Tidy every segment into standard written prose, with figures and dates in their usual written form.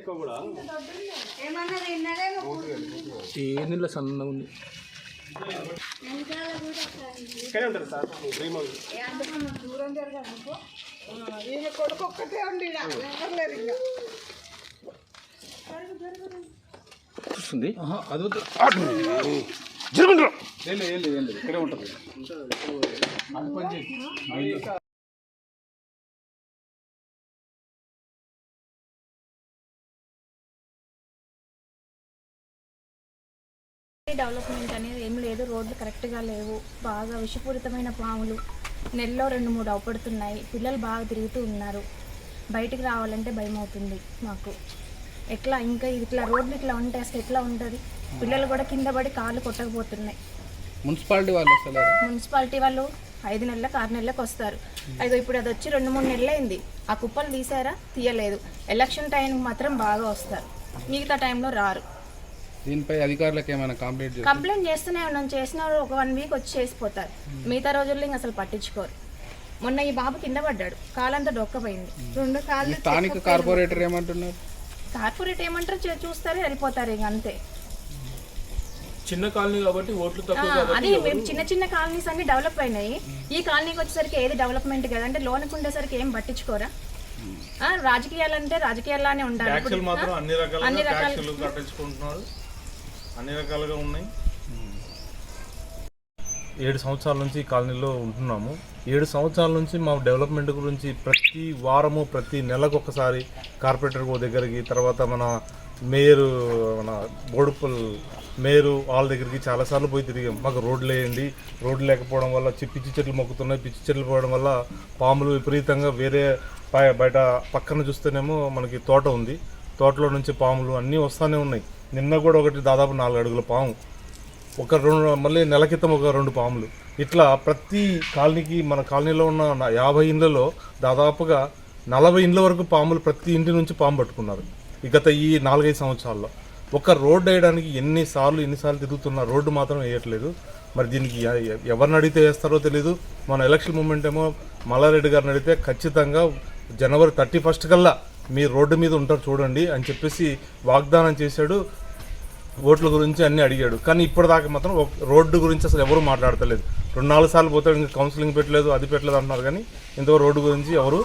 ఎక్కువ కూడా ఏందిలో సన్నగా ఉంది. ఇక్కడే ఉంటారు సార్ దూరం జరగదు ఈయన కొడుకు ఒక్కటే ఉండి ఎవరు లేరు ఇంకా చూస్తుంది అది జరుగుతుంది ఇక్కడే ఉంటుంది. అది పని చేసి డెవలప్మెంట్ అనేది ఏం లేదు. రోడ్లు కరెక్ట్గా లేవు, బాగా విషపూరితమైన పాములు నెలలో 2-3 అవపడుతున్నాయి. పిల్లలు బాగా తిరుగుతూ ఉన్నారు. బయటికి రావాలంటే భయం అవుతుంది మాకు. ఎట్లా ఇంకా ఇట్లా రోడ్లు ఇట్లా ఉంటే అసలు ఎట్లా ఉంటుంది? పిల్లలు కూడా కింద పడి కాళ్ళు కొట్టకపోతున్నాయి. మున్సిపాలిటీ వాళ్ళు 5 నెలలకు 6 నెలలకు వస్తారు. అదిగో ఇప్పుడు అది వచ్చి 2-3 నెలలు అయింది. ఆ కుప్పలు తీసారా? తీయలేదు. ఎలక్షన్ టైంకి మాత్రం బాగా వస్తారు, మిగతా టైంలో రారు. దీనిపై అధికారులకు ఏమైనా కంప్లైంట్ చేస్తూనే ఉన్నాం. చేసిన ఒక 1 వీక్ వచ్చి చేసిపోతారు. మిగతా రోజుల్లో ఇంక అసలు పట్టించుకోరు. మొన్న ఈ బాబు కింద పడ్డాడు, కాలంతా డొక్కపోయింది. 2 కాళ్ళు. స్థానిక కార్పొరేటర్ ఏమంటున్నారు? కార్పొరేట్ ఏమంటారు, చూస్తారు, వెళ్ళిపోతారు. ఇంక అంతే. చిన్న కాలనీ కాబట్టి ఓట్లు తక్కువ. అది చిన్న చిన్న కాలనీస్ అన్ని డెవలప్ అయినాయి. ఈ కాలనీకి వచ్చేసరికి ఏది డెవలప్మెంట్ కదా అంటే లోనికి ఉండేసరికి ఏం పట్టించుకోరా? రాజకీయాలంటే రాజకీయాల్లానే ఉండాలి. అన్ని రకాలుగా కట్టించుకుంటున్నారు, అన్ని రకాలుగా ఉన్నాయి. 7 సంవత్సరాల నుంచి ఈ కాలనీలో ఉంటున్నాము. 7 సంవత్సరాల నుంచి మా డెవలప్మెంట్ గురించి ప్రతి వారము ప్రతి నెలకు ఒకసారి కార్పొరేటర్ దగ్గరికి, తర్వాత మన మేయర్, మన బోడుపల్ మేయరు వాళ్ళ దగ్గరికి చాలాసార్లు పోయి తిరిగాం. మాకు రోడ్లు వేయండి, రోడ్లు లేకపోవడం వల్ల పిచ్చి చెట్లు మొక్కుతున్నాయి. పిచ్చి చెట్లు పోవడం వల్ల పాములు విపరీతంగా వేరే బయట పక్కన చూస్తేనేమో మనకి తోట ఉంది, తోటలో నుంచి పాములు అన్నీ వస్తూనే ఉన్నాయి. నిన్న కూడా ఒకటి దాదాపు 4 అడుగుల పాము, మళ్ళీ నెల క్రితం ఒక 2 పాములు. ఇట్లా ప్రతి కాలనీకి, మన కాలనీలో ఉన్న 50 ఇండ్లలో దాదాపుగా 40 ఇండ్ల వరకు పాములు ప్రతి ఇంటి నుంచి పాము పట్టుకున్నారు గత ఈ 4-5 సంవత్సరాల్లో. ఒక రోడ్డు వేయడానికి ఎన్నిసార్లు తిరుగుతున్న రోడ్డు మాత్రం వేయట్లేదు. మరి దీనికి ఎవరిని అడిగితే వేస్తారో తెలియదు. మన ఎలక్షన్ మూమెంట్ ఏమో మల్లారెడ్డి గారిని అడిగితే ఖచ్చితంగా జనవరి 31 కల్లా మీ రోడ్డు మీద ఉంటారు చూడండి అని చెప్పేసి వాగ్దానం చేశాడు. ఓట్ల గురించి అన్నీ అడిగాడు. కానీ ఇప్పటిదాకా మాత్రం రోడ్డు గురించి అసలు ఎవరు మాట్లాడతలేదు. 2-4 సార్లు పోతాడు, ఇంకా కౌన్సిలింగ్ పెట్టలేదు, అది పెట్టలేదు అంటున్నారు. కానీ ఇంతవరకు రోడ్డు గురించి ఎవరు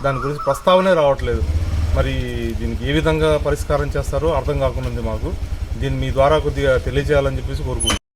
దాని గురించి ప్రస్తావనే రావట్లేదు. మరి దీనికి ఏ విధంగా పరిష్కారం చేస్తారో అర్థం కాకుండా మాకు. దీన్ని మీ ద్వారా కొద్దిగా తెలియజేయాలని చెప్పేసి కోరుకుంటున్నాను.